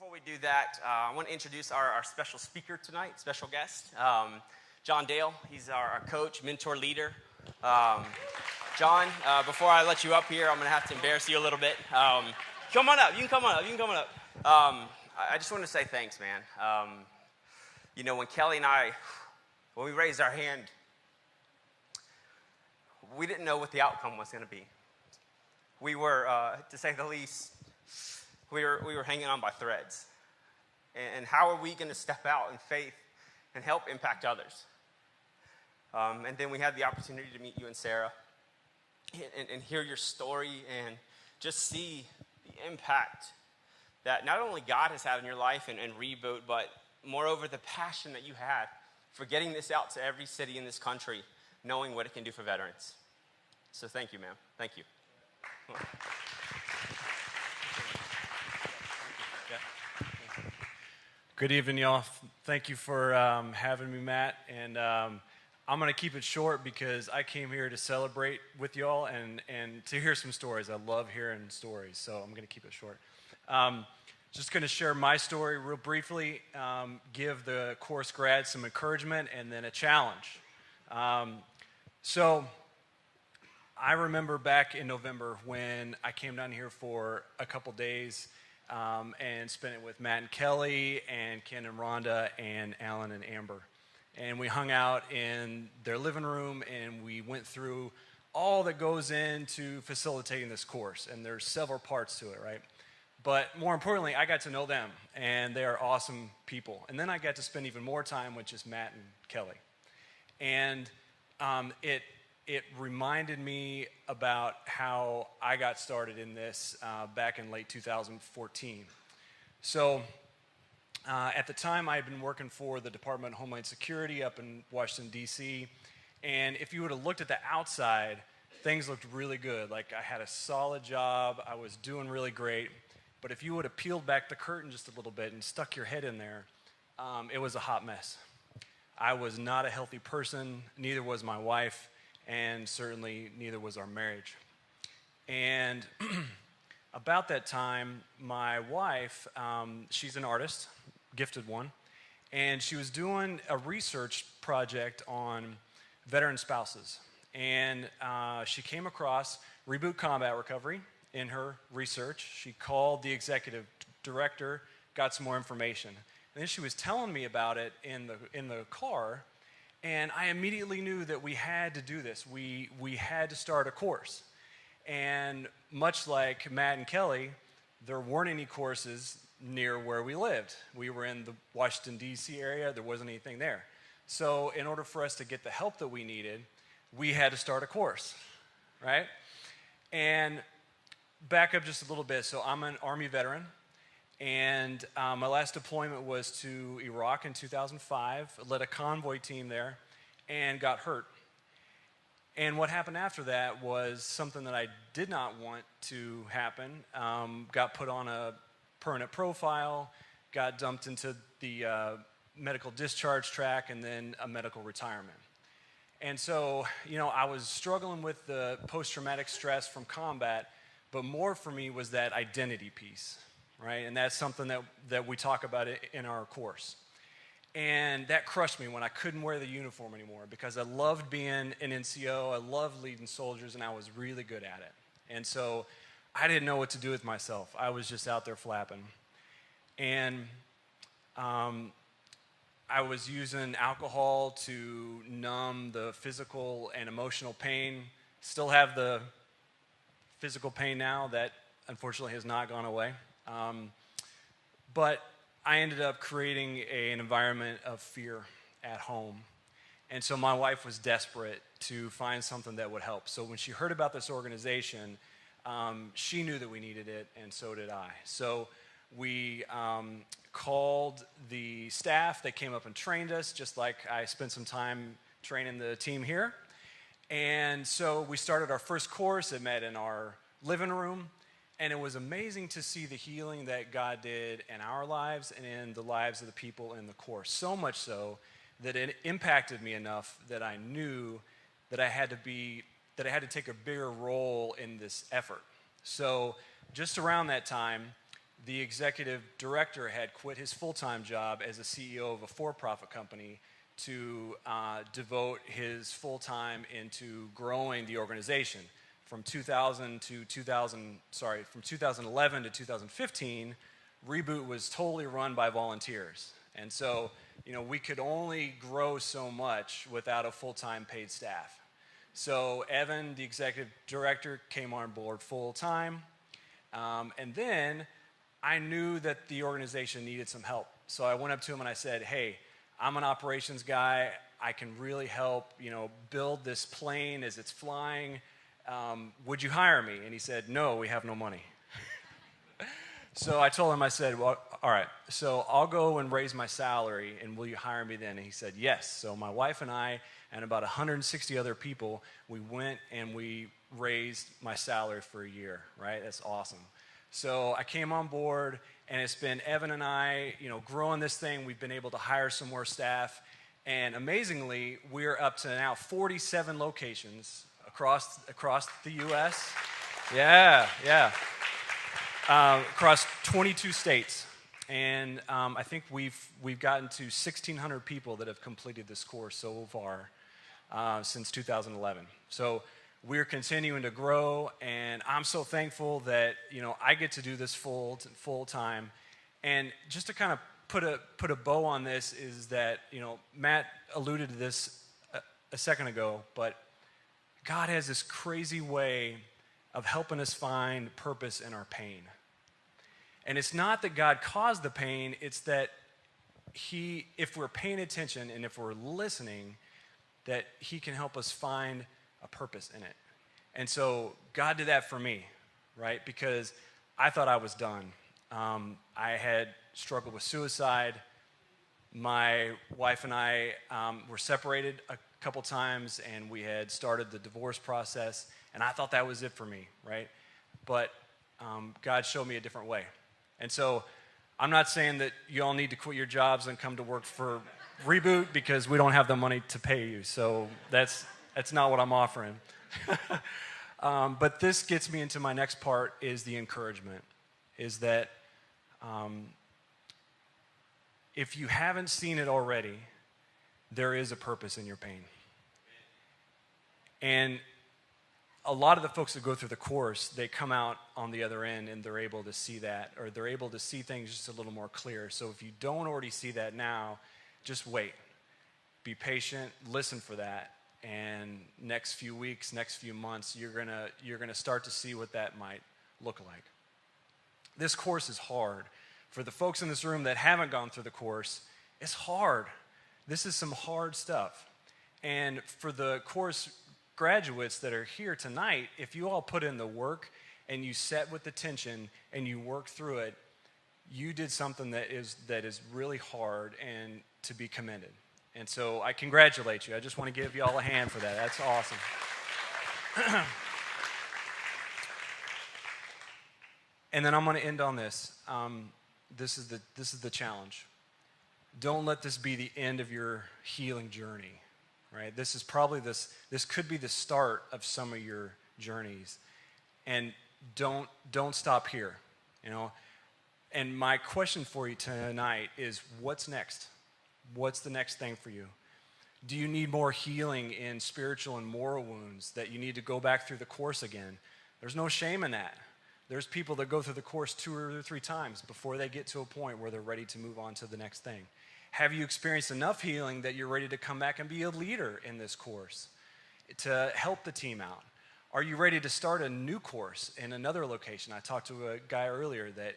before we do that, I want to introduce our special speaker tonight, special guest, John Dale. He's our coach, mentor, leader. John, before I let you up here, I'm going to have to embarrass you a little bit. Come on up. You can come on up. I just want to say thanks, man. When Kelly and I, when we raised our hand, we didn't know what the outcome was going to be. We were, to say the least, we were hanging on by threads. And how are we going to step out in faith and help impact others? And then we had the opportunity to meet you and Sarah and hear your story and just see the impact that not only God has had in your life and REBOOT, but moreover, the passion that you had for getting this out to every city in this country, knowing what it can do for veterans. So thank you, ma'am. Thank you. Good evening, y'all. Thank you for having me, Matt. And I'm going to keep it short because I came here to celebrate with y'all and to hear some stories. I love hearing stories, so I'm going to keep it short. Just going to share my story real briefly, give the course grads some encouragement, and then a challenge. So I remember back in November when I came down here for a couple days and spent it with Matt and Kelly and Ken and Rhonda and Alan and Amber. And we hung out in their living room and we went through all that goes into facilitating this course. And there's several parts to it, right? But more importantly, I got to know them and they are awesome people. And then I got to spend even more time with just Matt and Kelly. And it reminded me about how I got started in this back in late 2014. So at the time, I had been working for the Department of Homeland Security up in Washington, D.C., and if you would have looked at the outside, things looked really good. Like I had a solid job, I was doing really great, but if you would have peeled back the curtain just a little bit and stuck your head in there, it was a hot mess. I was not a healthy person, neither was my wife, and certainly neither was our marriage. And about that time, my wife, she's an artist, gifted one, and she was doing a research project on veteran spouses. And she came across REBOOT Combat Recovery in her research. She called the executive director, got some more information. And then she was telling me about it in the car, and I immediately knew that we had to do this. We had to start a course. And much like Matt and Kelly, there weren't any courses near where we lived. We were in the Washington, D.C. area. There wasn't anything there. So in order for us to get the help that we needed, we had to start a course, right? And back up just a little bit. So I'm an Army veteran. And my last deployment was to Iraq in 2005. I led a convoy team there and got hurt. And what happened after that was something that I did not want to happen. Got put on a permanent profile, got dumped into the medical discharge track, and then a medical retirement. And so, I was struggling with the post-traumatic stress from combat, but more for me was that identity piece. Right? And that's something that we talk about in our course. And that crushed me when I couldn't wear the uniform anymore because I loved being an NCO, I loved leading soldiers, and I was really good at it. And so I didn't know what to do with myself. I was just out there flapping. And I was using alcohol to numb the physical and emotional pain. Still have the physical pain now that unfortunately has not gone away. But I ended up creating an environment of fear at home. And so my wife was desperate to find something that would help. So when she heard about this organization, she knew that we needed it, and so did I. So we called the staff. They came up and trained us, just like I spent some time training the team here. And so we started our first course. It met in our living room. And it was amazing to see the healing that God did in our lives and in the lives of the people in the course. So much so that it impacted me enough that I knew that I had to take a bigger role in this effort. So just around that time, the executive director had quit his full-time job as a CEO of a for-profit company to devote his full time into growing the organization. From 2011 to 2015, REBOOT was totally run by volunteers. And so, we could only grow so much without a full-time paid staff. So Evan, the executive director, came on board full-time. And then I knew that the organization needed some help. So I went up to him and I said, hey, I'm an operations guy. I can really help, build this plane as it's flying. Would you hire me? And he said, no, we have no money. So I told him, I said, well, all right, so I'll go and raise my salary, and will you hire me then? And he said, yes. So my wife and I and about 160 other people, we went and we raised my salary for a year, right? That's awesome. So I came on board, and it's been Evan and I, growing this thing. We've been able to hire some more staff, and amazingly, we're up to now 47 locations across the U.S. Yeah. Across 22 states, and I think we've gotten to 1,600 people that have completed this course so far since 2011. So we're continuing to grow, and I'm so thankful that I get to do this full time. And just to kind of put a bow on this is that Matt alluded to this a second ago, but God has this crazy way of helping us find purpose in our pain. And it's not that God caused the pain, it's that if we're paying attention and if we're listening, that He can help us find a purpose in it. And so God did that for me, right? Because I thought I was done. I had struggled with suicide. My wife and I were separated a couple times, and we had started the divorce process, and I thought that was it for me, right? But God showed me a different way. And so I'm not saying that you all need to quit your jobs and come to work for REBOOT because we don't have the money to pay you. So that's not what I'm offering. But this gets me into my next part, is the encouragement, is that if you haven't seen it already, there is a purpose in your pain. And a lot of the folks that go through the course, they come out on the other end and they're able to see that, or they're able to see things just a little more clear. So if you don't already see that now, just wait. Be patient, listen for that, and next few weeks, next few months, you're gonna start to see what that might look like. This course is hard. For the folks in this room that haven't gone through the course, it's hard. This is some hard stuff. And for the course graduates that are here tonight, if you all put in the work and you sat with the tension and you work through it, you did something that is really hard and to be commended. And so I congratulate you. I just want to give you all a hand for that. That's awesome. And then I'm going to end on this. This is the challenge. Don't let this be the end of your healing journey. Right? This could be the start of some of your journeys. And don't stop here, And my question for you tonight is, what's next? What's the next thing for you? Do you need more healing in spiritual and moral wounds that you need to go back through the course again? There's no shame in that. There's people that go through the course 2 or 3 times before they get to a point where they're ready to move on to the next thing. Have you experienced enough healing that you're ready to come back and be a leader in this course to help the team out? Are you ready to start a new course in another location? I talked to a guy earlier that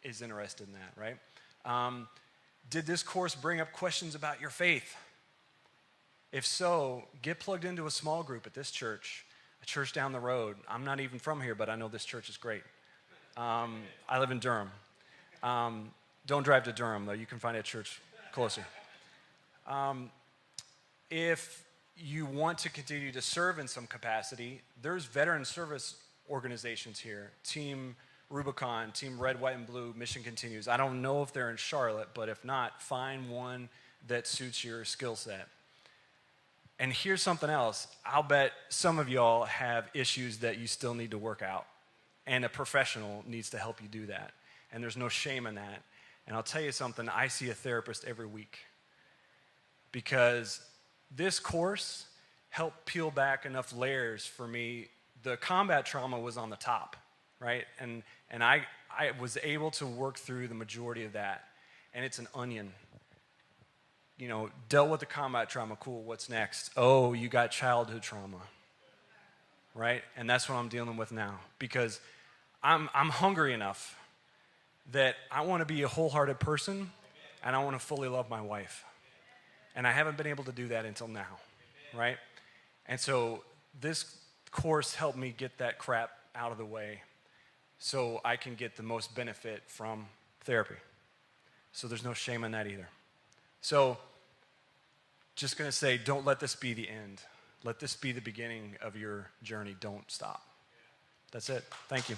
is interested in that, right? Did this course bring up questions about your faith? If so, get plugged into a small group at this church, a church down the road. I'm not even from here, but I know this church is great. I live in Durham. Don't drive to Durham, though. You can find a church closer. If you want to continue to serve in some capacity, there's veteran service organizations here. Team Rubicon, Team Red, White, and Blue, Mission Continues. I don't know if they're in Charlotte, but if not, find one that suits your skill set. And here's something else. I'll bet some of y'all have issues that you still need to work out, and a professional needs to help you do that. and there's no shame in that. And I'll tell you something, I see a therapist every week because this course helped peel back enough layers for me. The combat trauma was on the top, right? And I was able to work through the majority of that. And it's an onion. You know, dealt with the combat trauma, cool, what's next? Oh, you got childhood trauma, right? And that's what I'm dealing with now because I'm hungry enough that I want to be a wholehearted person and I want to fully love my wife. And I haven't been able to do that until now, right? And so this course helped me get that crap out of the way so I can get the most benefit from therapy. So there's no shame in that either. So just going to say, don't let this be the end. Let this be the beginning of your journey. Don't stop. That's it. Thank you.